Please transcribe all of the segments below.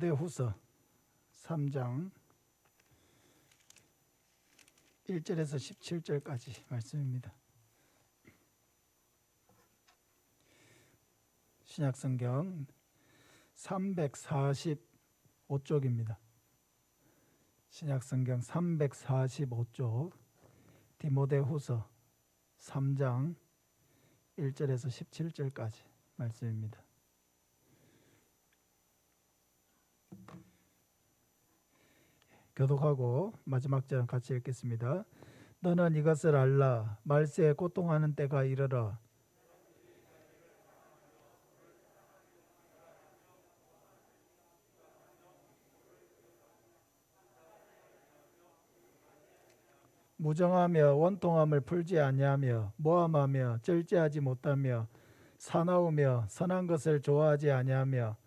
디모데후서 3장 1절에서 17절까지 말씀입니다. 신약성경 345쪽입니다. 신약성경 345쪽 디모데후서 3장 1절에서 17절까지 말씀입니다. 교독하고 마지막 절 같이 읽겠습니다. 너는 이것을 알라. 말세에 고통하는 때가 이르러 무정하며 원통함을 풀지 아니하며 모함하며 절제하지 못하며 사나우며 선한 것을 좋아하지 아니하며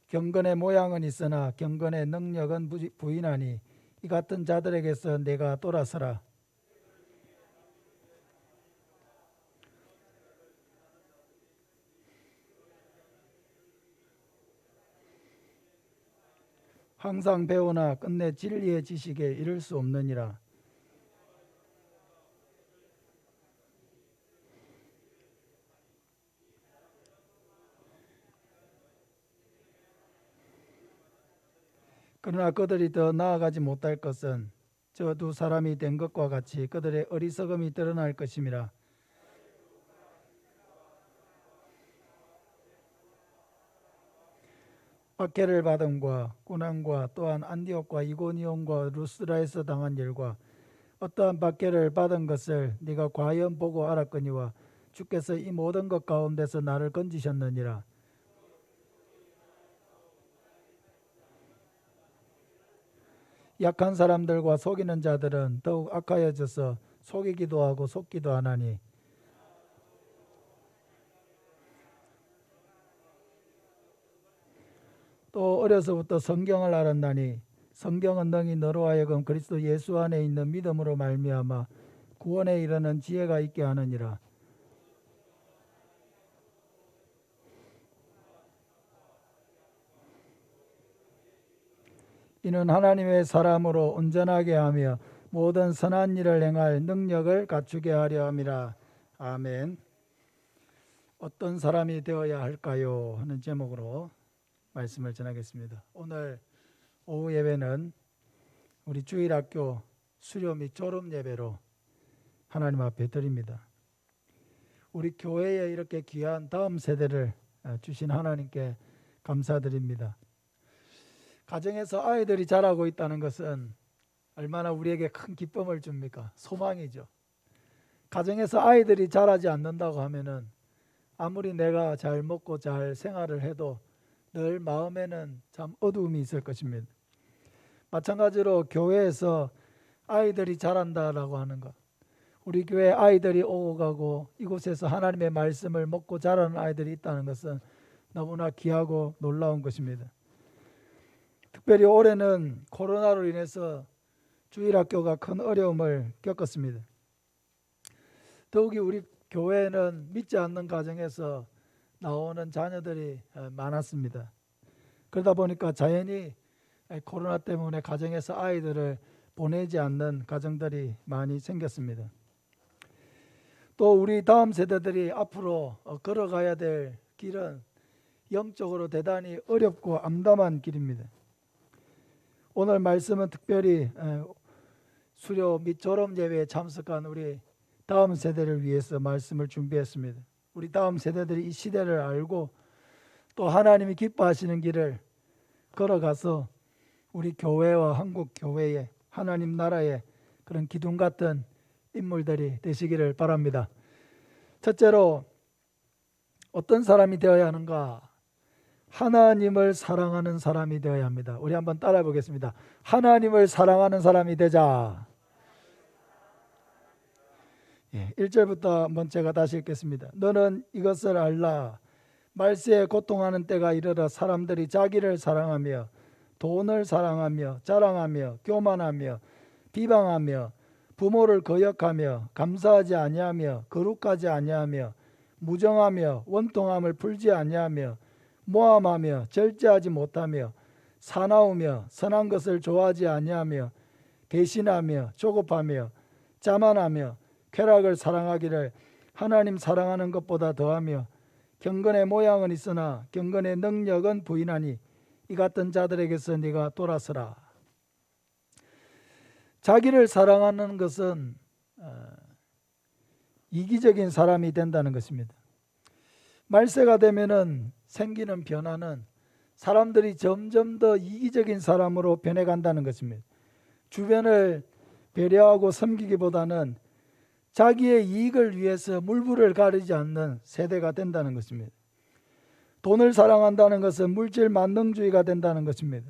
경건의 모양은 있으나 경건의 능력은 부인하니 이 같은 자들에게서 내가 돌아서라. 항상 배우나 끝내 진리의 지식에 이를 수 없느니라. 그러나 그들이 더 나아가지 못할 것은 저 두 사람이 된 것과 같이 그들의 어리석음이 드러날 것임이라. 박해를 받음과 고난과 또한 안디옥과 이고니온과 루스드라에서 당한 일과 어떠한 박해를 받은 것을 네가 과연 보고 알았거니와 주께서 이 모든 것 가운데서 나를 건지셨느니라. 약한 사람들과 속이는 자들은 더욱 악하여져서 속이기도 하고 속기도 하나니 또 어려서부터 성경을 알았나니 성경은 능히 너로 하여금 그리스도 예수 안에 있는 믿음으로 말미암아 구원에 이르는 지혜가 있게 하느니라. 이는 하나님의 사람으로 온전하게 하며 모든 선한 일을 행할 능력을 갖추게 하려 함이라. 아멘. 어떤 사람이 되어야 할까요? 하는 제목으로 말씀을 전하겠습니다. 오늘 오후 예배는 우리 주일학교 수료 및 졸업 예배로 하나님 앞에 드립니다. 우리 교회에 이렇게 귀한 다음 세대를 주신 하나님께 감사드립니다. 가정에서 아이들이 자라고 있다는 것은 얼마나 우리에게 큰 기쁨을 줍니까? 소망이죠. 가정에서 아이들이 자라지 않는다고 하면은 아무리 내가 잘 먹고 잘 생활을 해도 늘 마음에는 참 어두움이 있을 것입니다. 마찬가지로 교회에서 아이들이 자란다라고 하는 것, 우리 교회 아이들이 오고 가고 이곳에서 하나님의 말씀을 먹고 자라는 아이들이 있다는 것은 너무나 귀하고 놀라운 것입니다. 특별히 올해는 코로나로 인해서 주일학교가 큰 어려움을 겪었습니다. 더욱이 우리 교회는 믿지 않는 가정에서 나오는 자녀들이 많았습니다. 그러다 보니까 자연히 코로나 때문에 가정에서 아이들을 보내지 않는 가정들이 많이 생겼습니다. 또 우리 다음 세대들이 앞으로 걸어가야 될 길은 영적으로 대단히 어렵고 암담한 길입니다. 오늘 말씀은 특별히 수료 및 졸업 예배에 참석한 우리 다음 세대를 위해서 말씀을 준비했습니다. 우리 다음 세대들이 이 시대를 알고 또 하나님이 기뻐하시는 길을 걸어가서 우리 교회와 한국 교회에 하나님 나라의 그런 기둥 같은 인물들이 되시기를 바랍니다. 첫째로 어떤 사람이 되어야 하는가? 하나님을 사랑하는 사람이 되어야 합니다. 우리 한번 따라해 보겠습니다. 하나님을 사랑하는 사람이 되자. 1절부터 한번 제가 다시 읽겠습니다. 너는 이것을 알라. 말세에 고통하는 때가 이르러 사람들이 자기를 사랑하며 돈을 사랑하며 자랑하며 교만하며 비방하며 부모를 거역하며 감사하지 아니하며 거룩하지 아니하며 무정하며 원통함을 풀지 아니하며 모함하며 절제하지 못하며 사나우며 선한 것을 좋아하지 아니하며 대신하며 조급하며 자만하며 쾌락을 사랑하기를 하나님 사랑하는 것보다 더하며 경건의 모양은 있으나 경건의 능력은 부인하니 이 같은 자들에게서 네가 돌아서라. 자기를 사랑하는 것은 이기적인 사람이 된다는 것입니다. 말세가 되면은 생기는 변화는 사람들이 점점 더 이기적인 사람으로 변해간다는 것입니다. 주변을 배려하고 섬기기보다는 자기의 이익을 위해서 물불을 가리지 않는 세대가 된다는 것입니다. 돈을 사랑한다는 것은 물질 만능주의가 된다는 것입니다.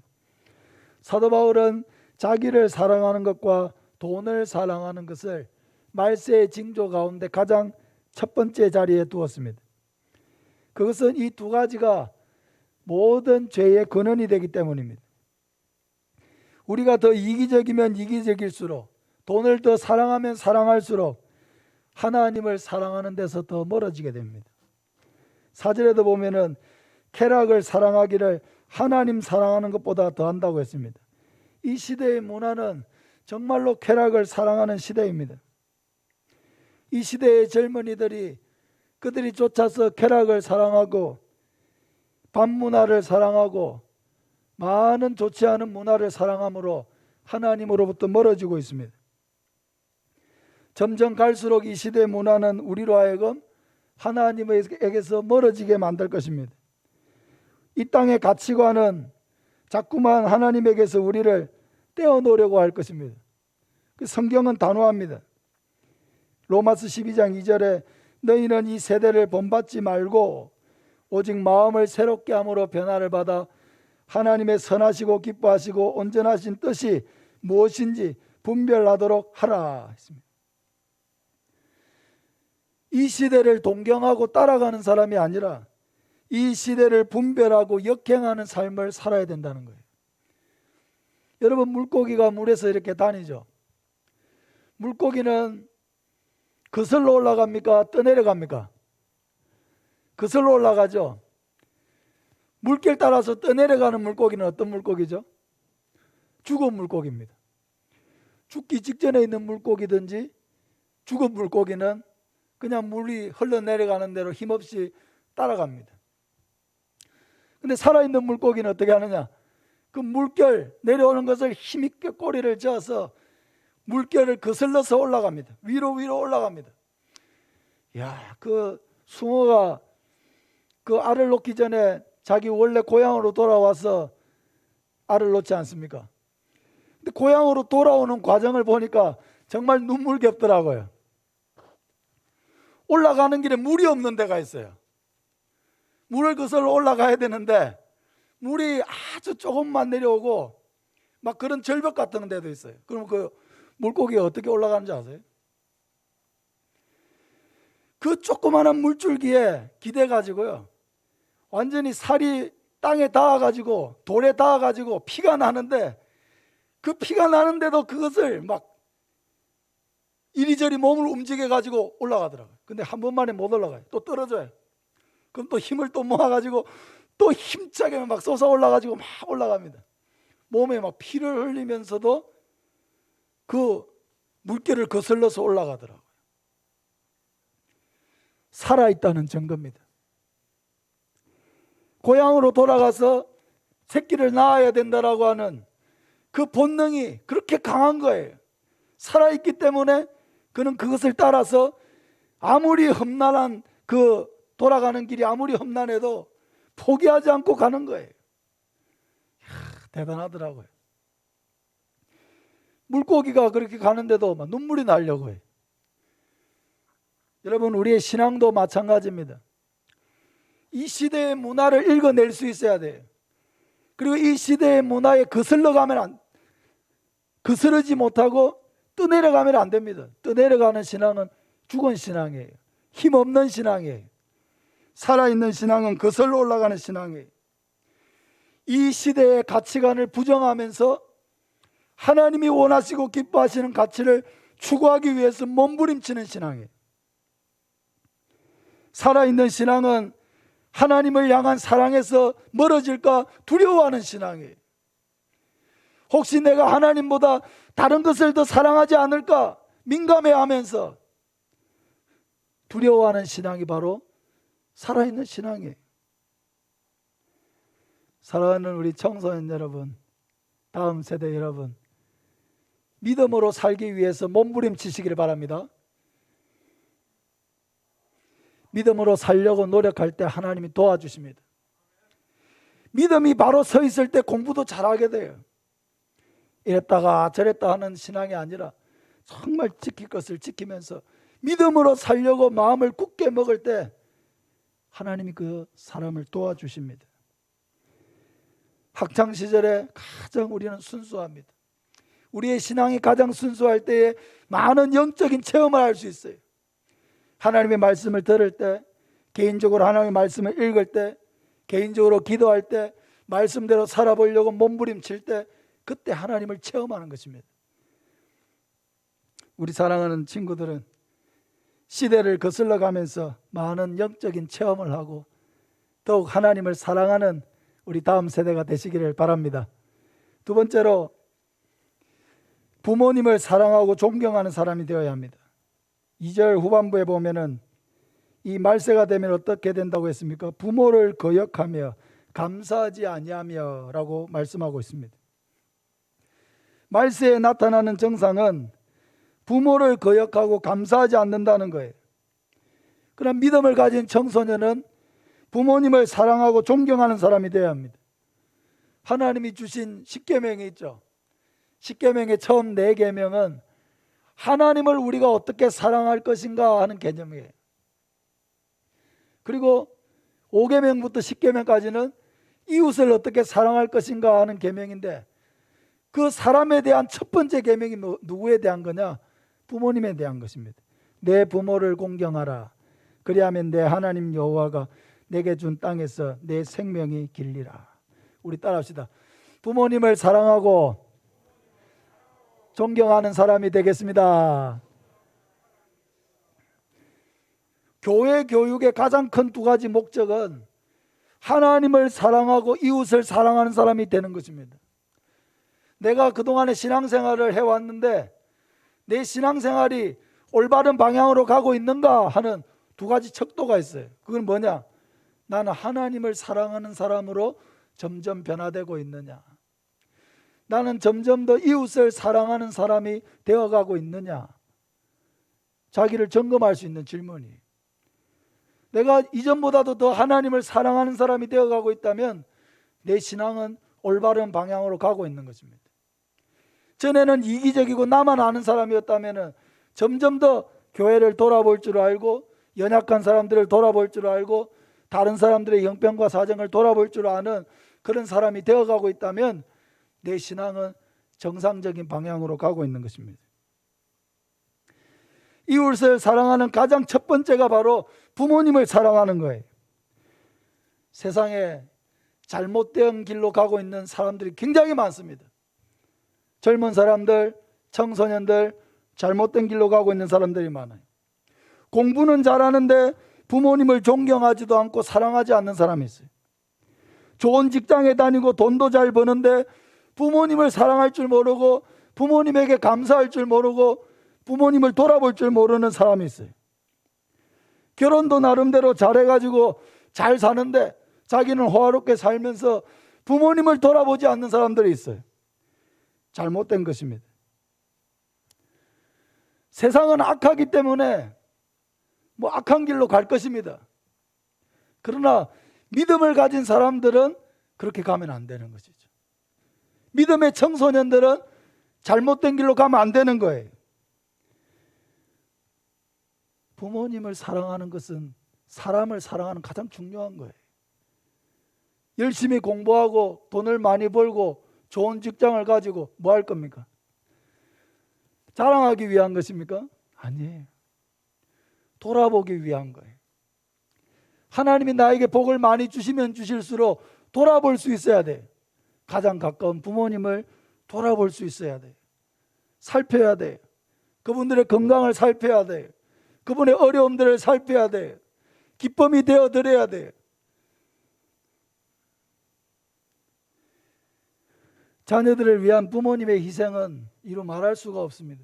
사도 바울은 자기를 사랑하는 것과 돈을 사랑하는 것을 말세의 징조 가운데 가장 첫 번째 자리에 두었습니다. 그것은 이 두 가지가 모든 죄의 근원이 되기 때문입니다. 우리가 더 이기적이면 이기적일수록, 돈을 더 사랑하면 사랑할수록 하나님을 사랑하는 데서 더 멀어지게 됩니다. 사절에도 보면은 쾌락을 사랑하기를 하나님 사랑하는 것보다 더한다고 했습니다. 이 시대의 문화는 정말로 쾌락을 사랑하는 시대입니다. 이 시대의 젊은이들이 그들이 쫓아서 쾌락을 사랑하고 반문화를 사랑하고 많은 좋지 않은 문화를 사랑함으로 하나님으로부터 멀어지고 있습니다. 점점 갈수록 이 시대의 문화는 우리로 하여금 하나님에게서 멀어지게 만들 것입니다. 이 땅의 가치관은 자꾸만 하나님에게서 우리를 떼어놓으려고 할 것입니다. 성경은 단호합니다. 로마서 12장 2절에 너희는 이 세대를 본받지 말고 오직 마음을 새롭게 함으로 변화를 받아 하나님의 선하시고 기뻐하시고 온전하신 뜻이 무엇인지 분별하도록 하라 했습니다. 이 시대를 동경하고 따라가는 사람이 아니라 이 시대를 분별하고 역행하는 삶을 살아야 된다는 거예요. 여러분, 물고기가 물에서 이렇게 다니죠. 물고기는 거슬러 올라갑니까? 떠내려갑니까? 거슬러 올라가죠. 물길 따라서 떠내려가는 물고기는 어떤 물고기죠? 죽은 물고기입니다. 죽기 직전에 있는 물고기든지 죽은 물고기는 그냥 물이 흘러내려가는 대로 힘없이 따라갑니다. 근데 살아있는 물고기는 어떻게 하느냐? 그 물결 내려오는 것을 힘있게 꼬리를 저어서 물결을 거슬러서 올라갑니다. 위로 올라갑니다. 야, 그 숭어가 그 알을 놓기 전에 자기 원래 고향으로 돌아와서 알을 놓지 않습니까? 근데 고향으로 돌아오는 과정을 보니까 정말 눈물겹더라고요. 올라가는 길에 물이 없는 데가 있어요. 물을 거슬러 올라가야 되는데 물이 아주 조금만 내려오고 막 그런 절벽 같은 데도 있어요. 그럼 그 물고기가 어떻게 올라가는지 아세요? 그 조그마한 물줄기에 기대가지고요, 완전히 살이 땅에 닿아가지고 돌에 닿아가지고 피가 나는데, 그 피가 나는데도 그것을 막 이리저리 몸을 움직여가지고 올라가더라고요. 근데 한 번만에 못 올라가요. 또 떨어져요. 그럼 또 힘을 또 모아가지고 또 힘차게 막 솟아 올라가지고 막 올라갑니다. 몸에 막 피를 흘리면서도 그 물결을 거슬러서 올라가더라고요. 살아있다는 증거입니다. 고향으로 돌아가서 새끼를 낳아야 된다라고 하는 그 본능이 그렇게 강한 거예요. 살아있기 때문에 그는 그것을 따라서 아무리 험난한 그 돌아가는 길이 아무리 험난해도 포기하지 않고 가는 거예요. 대단하더라고요. 물고기가 그렇게 가는데도 막 눈물이 나려고 해요. 여러분, 우리의 신앙도 마찬가지입니다. 이 시대의 문화를 읽어낼 수 있어야 돼요. 그리고 이 시대의 문화에 거스르지 못하고 떠내려가면 안 됩니다. 떠내려가는 신앙은 죽은 신앙이에요. 힘없는 신앙이에요. 살아있는 신앙은 거슬러 올라가는 신앙이에요. 이 시대의 가치관을 부정하면서 하나님이 원하시고 기뻐하시는 가치를 추구하기 위해서 몸부림치는 신앙이에요. 살아있는 신앙은 하나님을 향한 사랑에서 멀어질까 두려워하는 신앙이에요. 혹시 내가 하나님보다 다른 것을 더 사랑하지 않을까 민감해하면서 두려워하는 신앙이 바로 살아있는 신앙이에요. 사랑하는 우리 청소년 여러분, 다음 세대 여러분, 믿음으로 살기 위해서 몸부림치시기를 바랍니다. 믿음으로 살려고 노력할 때 하나님이 도와주십니다. 믿음이 바로 서 있을 때 공부도 잘하게 돼요. 이랬다가 저랬다 하는 신앙이 아니라 정말 지킬 것을 지키면서 믿음으로 살려고 마음을 굳게 먹을 때 하나님이 그 사람을 도와주십니다. 학창시절에 가장 우리는 순수합니다. 우리의 신앙이 가장 순수할 때에 많은 영적인 체험을 할 수 있어요. 하나님의 말씀을 들을 때, 개인적으로 하나님의 말씀을 읽을 때, 개인적으로 기도할 때, 말씀대로 살아보려고 몸부림칠 때, 그때 하나님을 체험하는 것입니다. 우리 사랑하는 친구들은 시대를 거슬러 가면서 많은 영적인 체험을 하고 더욱 하나님을 사랑하는 우리 다음 세대가 되시기를 바랍니다. 두 번째로, 부모님을 사랑하고 존경하는 사람이 되어야 합니다. 2절 후반부에 보면은 이 말세가 되면 어떻게 된다고 했습니까? 부모를 거역하며 감사하지 아니하며 라고 말씀하고 있습니다. 말세에 나타나는 정상은 부모를 거역하고 감사하지 않는다는 거예요. 그럼 믿음을 가진 청소년은 부모님을 사랑하고 존경하는 사람이 되어야 합니다. 하나님이 주신 십계명이 있죠. 십계명의 처음 4계명은 하나님을 우리가 어떻게 사랑할 것인가 하는 개념이에요. 그리고 5계명부터 10계명까지는 이웃을 어떻게 사랑할 것인가 하는 계명인데, 그 사람에 대한 첫 번째 계명이 누구에 대한 거냐? 부모님에 대한 것입니다. 내 부모를 공경하라. 그리하면 내 하나님 여호와가 내게 준 땅에서 내 생명이 길리라. 우리 따라합시다. 부모님을 사랑하고 존경하는 사람이 되겠습니다. 교회 교육의 가장 큰 2가지 목적은 하나님을 사랑하고 이웃을 사랑하는 사람이 되는 것입니다. 내가 그동안에 신앙생활을 해왔는데 내 신앙생활이 올바른 방향으로 가고 있는가 하는 2가지 척도가 있어요. 그건 뭐냐? 나는 하나님을 사랑하는 사람으로 점점 변화되고 있느냐? 나는 점점 더 이웃을 사랑하는 사람이 되어가고 있느냐? 자기를 점검할 수 있는 질문이에요. 내가 이전보다도 더 하나님을 사랑하는 사람이 되어가고 있다면 내 신앙은 올바른 방향으로 가고 있는 것입니다. 전에는 이기적이고 나만 아는 사람이었다면 점점 더 교회를 돌아볼 줄 알고, 연약한 사람들을 돌아볼 줄 알고, 다른 사람들의 형편과 사정을 돌아볼 줄 아는 그런 사람이 되어가고 있다면 내 신앙은 정상적인 방향으로 가고 있는 것입니다. 이웃을 사랑하는 가장 첫 번째가 바로 부모님을 사랑하는 거예요. 세상에 잘못된 길로 가고 있는 사람들이 굉장히 많습니다. 젊은 사람들, 청소년들, 잘못된 길로 가고 있는 사람들이 많아요. 공부는 잘하는데 부모님을 존경하지도 않고 사랑하지 않는 사람이 있어요. 좋은 직장에 다니고 돈도 잘 버는데 부모님을 사랑할 줄 모르고, 부모님에게 감사할 줄 모르고, 부모님을 돌아볼 줄 모르는 사람이 있어요. 결혼도 나름대로 잘해가지고 잘 사는데 자기는 호화롭게 살면서 부모님을 돌아보지 않는 사람들이 있어요. 잘못된 것입니다. 세상은 악하기 때문에 악한 길로 갈 것입니다. 그러나 믿음을 가진 사람들은 그렇게 가면 안 되는 것이죠. 믿음의 청소년들은 잘못된 길로 가면 안 되는 거예요. 부모님을 사랑하는 것은 사람을 사랑하는 가장 중요한 거예요. 열심히 공부하고 돈을 많이 벌고 좋은 직장을 가지고 뭐 할 겁니까? 자랑하기 위한 것입니까? 아니에요. 돌아보기 위한 거예요. 하나님이 나에게 복을 많이 주시면 주실수록 돌아볼 수 있어야 돼요. 가장 가까운 부모님을 돌아볼 수 있어야 돼요. 살펴야 돼요. 그분들의 건강을 살펴야 돼요. 그분의 어려움들을 살펴야 돼요. 기쁨이 되어드려야 돼요. 자녀들을 위한 부모님의 희생은 이루 말할 수가 없습니다.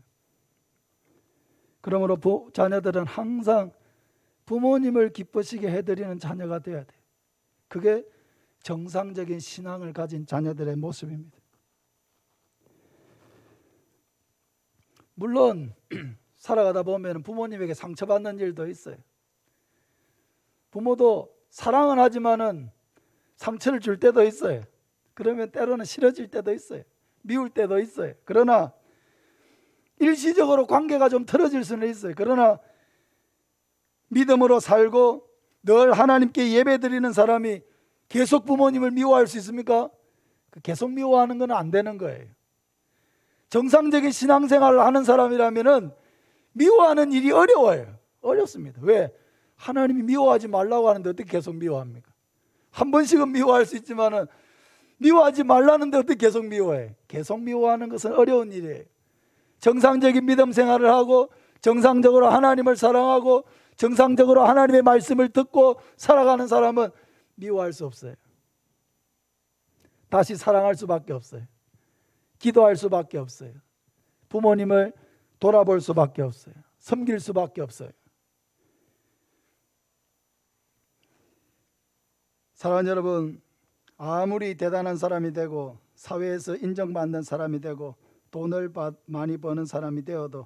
그러므로 자녀들은 항상 부모님을 기쁘시게 해드리는 자녀가 되어야 돼요. 그게 정상적인 신앙을 가진 자녀들의 모습입니다. 물론 살아가다 보면 부모님에게 상처받는 일도 있어요. 부모도 사랑은 하지만은 상처를 줄 때도 있어요. 그러면 때로는 싫어질 때도 있어요. 미울 때도 있어요. 그러나 일시적으로 관계가 좀 틀어질 수는 있어요. 그러나 믿음으로 살고 늘 하나님께 예배드리는 사람이 계속 부모님을 미워할 수 있습니까? 계속 미워하는 건 안 되는 거예요. 정상적인 신앙생활을 하는 사람이라면 미워하는 일이 어려워요. 어렵습니다. 왜? 하나님이 미워하지 말라고 하는데 어떻게 계속 미워합니까? 한 번씩은 미워할 수 있지만은 미워하지 말라는데 어떻게 계속 미워해? 계속 미워하는 것은 어려운 일이에요. 정상적인 믿음 생활을 하고 정상적으로 하나님을 사랑하고 정상적으로 하나님의 말씀을 듣고 살아가는 사람은 미워할 수 없어요. 다시 사랑할 수밖에 없어요. 기도할 수밖에 없어요. 부모님을 돌아볼 수밖에 없어요. 섬길 수밖에 없어요. 사랑하는 여러분, 아무리 대단한 사람이 되고 사회에서 인정받는 사람이 되고 돈을 많이 버는 사람이 되어도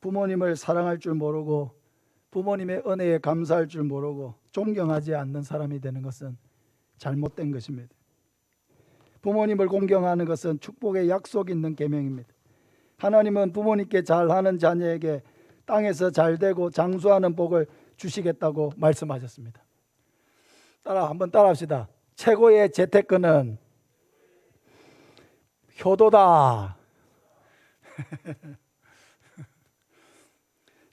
부모님을 사랑할 줄 모르고 부모님의 은혜에 감사할 줄 모르고 존경하지 않는 사람이 되는 것은 잘못된 것입니다. 부모님을 공경하는 것은 축복의 약속 있는 계명입니다. 하나님은 부모님께 잘하는 자녀에게 땅에서 잘되고 장수하는 복을 주시겠다고 말씀하셨습니다. 한번 따라합시다. 최고의 재테크는 효도다.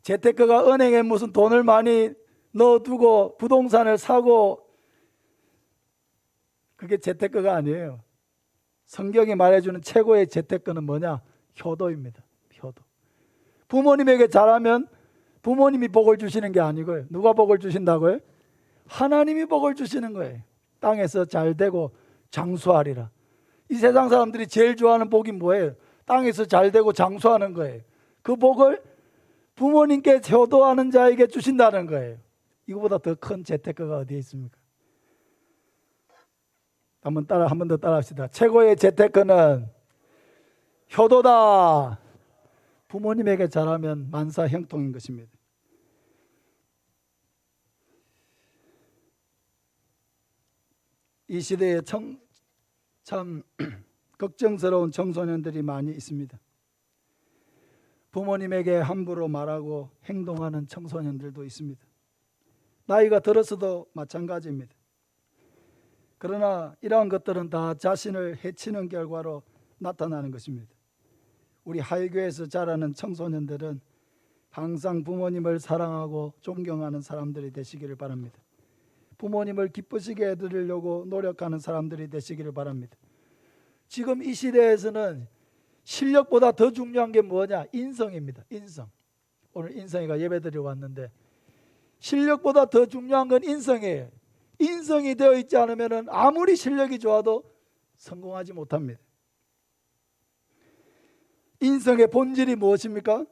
재테크가 은행에 무슨 돈을 많이 넣어두고 부동산을 사고, 그게 재테크가 아니에요. 성경이 말해주는 최고의 재테크는 뭐냐? 효도입니다. 효도. 부모님에게 잘하면 부모님이 복을 주시는 게 아니고요. 누가 복을 주신다고요? 하나님이 복을 주시는 거예요. 땅에서 잘 되고 장수하리라. 이 세상 사람들이 제일 좋아하는 복이 뭐예요? 땅에서 잘 되고 장수하는 거예요. 그 복을 부모님께 효도하는 자에게 주신다는 거예요. 이거보다 더 큰 재테크가 어디에 있습니까? 한 번 더 따라합시다. 최고의 재테크는 효도다. 부모님에게 잘하면 만사형통인 것입니다. 이 시대에 참 걱정스러운 청소년들이 많이 있습니다. 부모님에게 함부로 말하고 행동하는 청소년들도 있습니다. 나이가 들어서도 마찬가지입니다. 그러나 이러한 것들은 다 자신을 해치는 결과로 나타나는 것입니다. 우리 하이교에서 자라는 청소년들은 항상 부모님을 사랑하고 존경하는 사람들이 되시기를 바랍니다. 부모님을 기쁘시게 해드리려고 노력하는 사람들이 되시기를 바랍니다. 지금 이 시대에서는 실력보다 더 중요한 게 뭐냐? 인성입니다. 인성. 오늘 인성이가 예배드리러 왔는데 실력보다 더 중요한 건 인성이에요. 인성이 되어 있지 않으면 아무리 실력이 좋아도 성공하지 못합니다. 인성의 본질이 무엇입니까?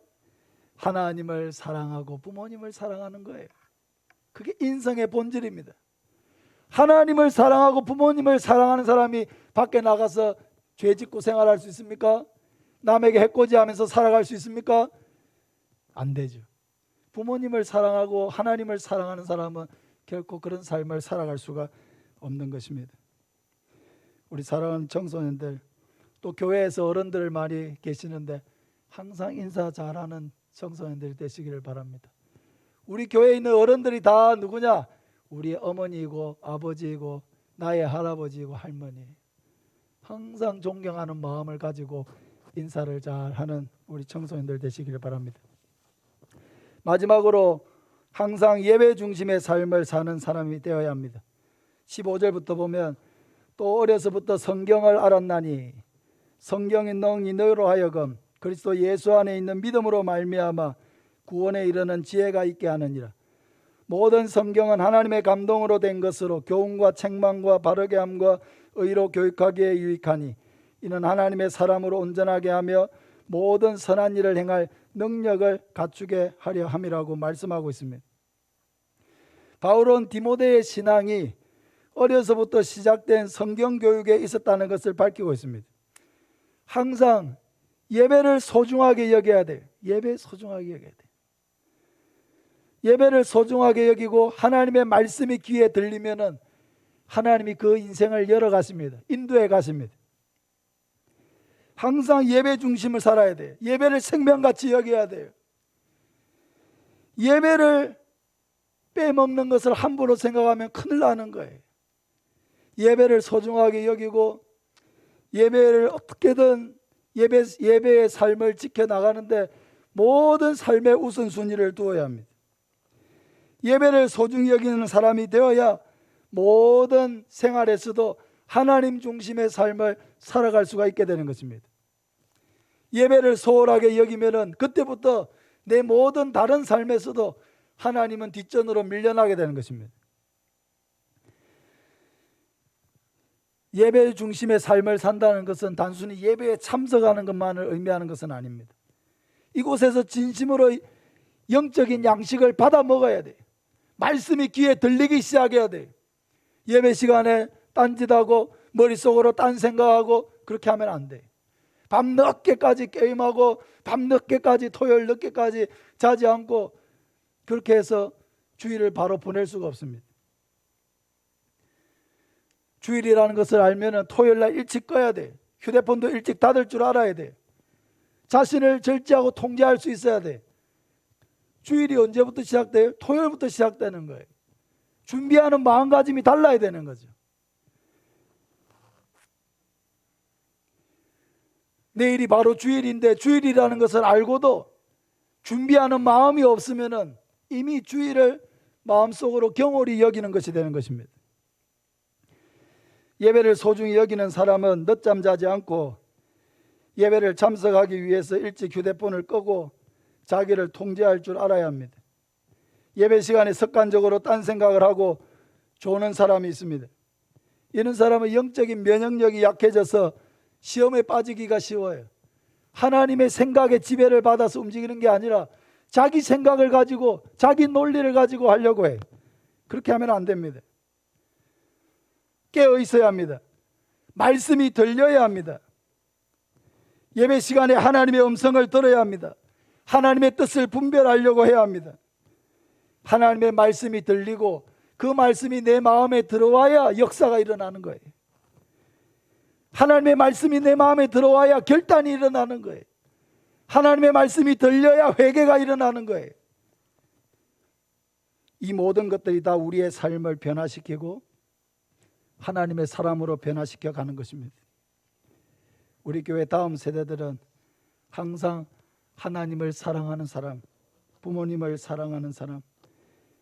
하나님을 사랑하고 부모님을 사랑하는 거예요. 그게 인성의 본질입니다. 하나님을 사랑하고 부모님을 사랑하는 사람이 밖에 나가서 죄 짓고 생활할 수 있습니까? 남에게 해코지하면서 살아갈 수 있습니까? 안 되죠. 부모님을 사랑하고 하나님을 사랑하는 사람은 결코 그런 삶을 살아갈 수가 없는 것입니다. 우리 사랑하는 청소년들, 또 교회에서 어른들 많이 계시는데 항상 인사 잘하는 청소년들이 되시기를 바랍니다. 우리 교회에 있는 어른들이 다 누구냐? 우리 어머니이고 아버지이고 나의 할아버지이고 할머니. 항상 존경하는 마음을 가지고 인사를 잘하는 우리 청소년들 되시기를 바랍니다. 마지막으로 항상 예배 중심의 삶을 사는 사람이 되어야 합니다. 15절부터 보면 또 어려서부터 성경을 알았나니 성경이 능히 너로 하여금 그리스도 예수 안에 있는 믿음으로 말미암아 구원에 이르는 지혜가 있게 하느니라. 모든 성경은 하나님의 감동으로 된 것으로 교훈과 책망과 바르게 함과 의로 교육하기에 유익하니 이는 하나님의 사람으로 온전하게 하며 모든 선한 일을 행할 능력을 갖추게 하려 함이라고 말씀하고 있습니다. 바울은 디모데의 신앙이 어려서부터 시작된 성경 교육에 있었다는 것을 밝히고 있습니다. 항상 예배를 소중하게 여겨야 돼요. 예배 소중하게 여겨야 돼요. 예배를 소중하게 여기고 하나님의 말씀이 귀에 들리면은 하나님이 그 인생을 열어가십니다. 인도해 가십니다. 항상 예배 중심을 살아야 돼요. 예배를 생명같이 여겨야 돼요. 예배를 빼먹는 것을 함부로 생각하면 큰일 나는 거예요. 예배를 소중하게 여기고 예배를 어떻게든 예배의 삶을 지켜나가는데 모든 삶의 우선순위를 두어야 합니다. 예배를 소중히 여기는 사람이 되어야 모든 생활에서도 하나님 중심의 삶을 살아갈 수가 있게 되는 것입니다. 예배를 소홀하게 여기면은 그때부터 내 모든 다른 삶에서도 하나님은 뒷전으로 밀려나게 되는 것입니다. 예배 중심의 삶을 산다는 것은 단순히 예배에 참석하는 것만을 의미하는 것은 아닙니다. 이곳에서 진심으로 영적인 양식을 받아 먹어야 돼요. 말씀이 귀에 들리기 시작해야 돼요. 예배 시간에 딴짓하고 머릿속으로 딴 생각하고 그렇게 하면 안 돼요. 밤 늦게까지 게임하고 밤 늦게까지 토요일 늦게까지 자지 않고 그렇게 해서 주일을 바로 보낼 수가 없습니다. 주일이라는 것을 알면 토요일 날 일찍 꺼야 돼요. 휴대폰도 일찍 닫을 줄 알아야 돼요. 자신을 절제하고 통제할 수 있어야 돼요. 주일이 언제부터 시작돼요? 토요일부터 시작되는 거예요. 준비하는 마음가짐이 달라야 되는 거죠. 내일이 바로 주일인데 주일이라는 것을 알고도 준비하는 마음이 없으면 이미 주일을 마음속으로 경홀히 여기는 것이 되는 것입니다. 예배를 소중히 여기는 사람은 늦잠 자지 않고 예배를 참석하기 위해서 일찍 휴대폰을 끄고 자기를 통제할 줄 알아야 합니다. 예배 시간에 습관적으로 딴 생각을 하고 조는 사람이 있습니다. 이런 사람은 영적인 면역력이 약해져서 시험에 빠지기가 쉬워요. 하나님의 생각에 지배를 받아서 움직이는 게 아니라 자기 생각을 가지고 자기 논리를 가지고 하려고 해요. 그렇게 하면 안 됩니다. 깨어 있어야 합니다. 말씀이 들려야 합니다. 예배 시간에 하나님의 음성을 들어야 합니다. 하나님의 뜻을 분별하려고 해야 합니다. 하나님의 말씀이 들리고 그 말씀이 내 마음에 들어와야 역사가 일어나는 거예요. 하나님의 말씀이 내 마음에 들어와야 결단이 일어나는 거예요. 하나님의 말씀이 들려야 회개가 일어나는 거예요. 이 모든 것들이 다 우리의 삶을 변화시키고 하나님의 사람으로 변화시켜 가는 것입니다. 우리 교회 다음 세대들은 항상 하나님을 사랑하는 사람, 부모님을 사랑하는 사람,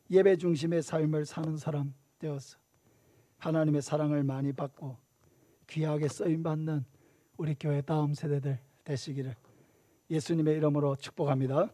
예배 중심의 삶을 사는 사람 되어서 하나님의 사랑을 많이 받고 귀하게 쓰임받는 우리 교회 다음 세대들 되시기를 예수님의 이름으로 축복합니다.